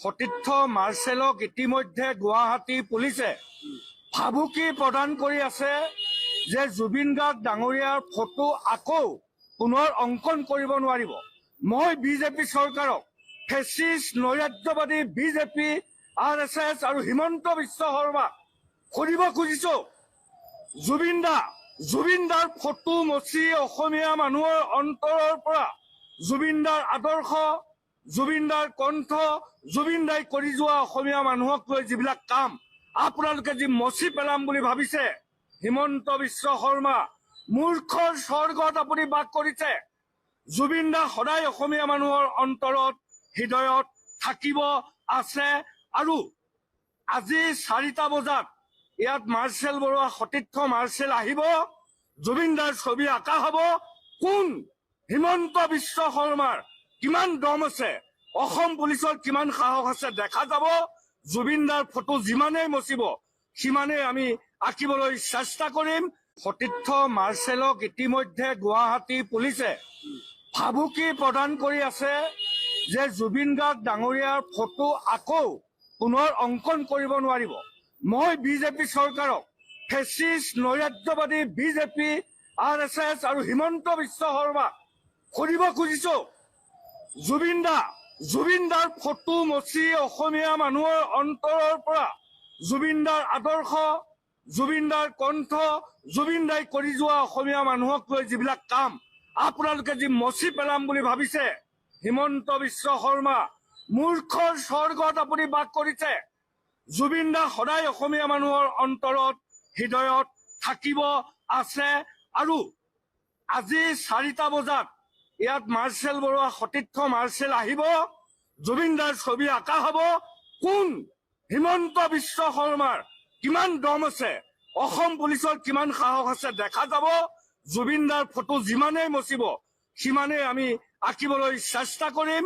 সতীৰ্থ মাৰ্চেলক ইতিমধ্যে গুৱাহাটী পুলিচে ভাবুকি প্ৰদান কৰি আছে যে জুবিন গাৰ্গ ডাঙৰীয়াৰ ফটো আকৌ পুনৰ অংকন কৰিব নোৱাৰিব। মই বিজেপি চৰকাৰক ফেচিষ্ট নৈৰাজ্যবাদী বিজেপি RSS আৰু হিমন্ত বিশ্ব শৰ্মা কৰিব খুজিছো, জুবিন দাৰ ফটো মচি অসমীয়া মানুহৰ অন্তৰৰ পৰা জুবিন দাৰ আদৰ্শ, জুবিন দাৰ কণ্ঠ, জুবিন দাই কৰি যোৱা অসমীয়া মানুহক লৈ যিবিলাক কাম আপোনালোকে যি মচি পেলাম বুলি ভাবিছে, হিমন্ত বিশ্ব শৰ্মা মূৰ্খৰ স্বৰ্গত আপুনি বাস কৰিছে। জুবিন দা সদায় অসমীয়া মানুহৰ অন্তৰত হৃদয়ত থাকিব আছে। আৰু আজি 4টা বজাত ইয়াত মাৰ্চেল বৰুৱা সতীৰ্থ মাৰ্চেল আহিব, জুবিন দাৰ ছবি আঁকা হ'ব। কোন হিমন্ত বিশ্ব শৰ্মাৰ কিমান দম আছে, অসম পুলিচৰ কিমান সাহস আছে দেখা যাব। জুবিন দাৰ ফটো যিমানেই মচিব সিমানেই আমি আঁকিবলৈ চেষ্টা কৰিম। সতীৰ্থ মাৰ্চেলক ইতিমধ্যে গুৱাহাটী পুলিচে ভাবুকি প্ৰদান কৰি আছে যে জুবিন গাৰ্গ ডাঙৰীয়াৰ ফটো আকৌ পুনৰ অংকন কৰিব নোৱাৰিব। মই বিজেপি চৰকাৰক ফেচিষ্ট নৈৰাজ্যবাদী বিজেপি RSS আৰু হিমন্ত বিশ্ব শৰ্মা কৰিব খুজিছো, জুবিন দাৰ ফটো মচি অসমীয়া মানুহৰ অন্তৰৰ পৰা জুবিন দাৰ আদৰ্শ, জুবিন দাৰ কণ্ঠ, জুবিন দাই কৰি যোৱা অসমীয়া মানুহক লৈ যিবিলাক কাম আপোনালোকে যি মচি পেলাম বুলি ভাবিছে, হিমন্ত বিশ্ব শৰ্মা মূৰ্খৰ স্বৰ্গত আপুনি বাস কৰিছে। জুবিন দা সদায় অসমীয়া মানুহৰ অন্তৰত হৃদয়ত থাকিব আছে। আৰু আজি 4টা বজাত ইয়াত মাৰ্চেল বৰুৱা সতীৰ্থ মাৰ্চেল আহিব, জুবিন দাৰ ছবি আঁকা হ'ব। কোন হিমন্ত বিশ্ব শৰ্মাৰ কিমান দম আছে, অসম পুলিচৰ কিমান সাহস আছে দেখা যাব। জুবিন দাৰ ফটো যিমানেই মচিব সিমানেই আমি আঁকিবলৈ চেষ্টা কৰিম।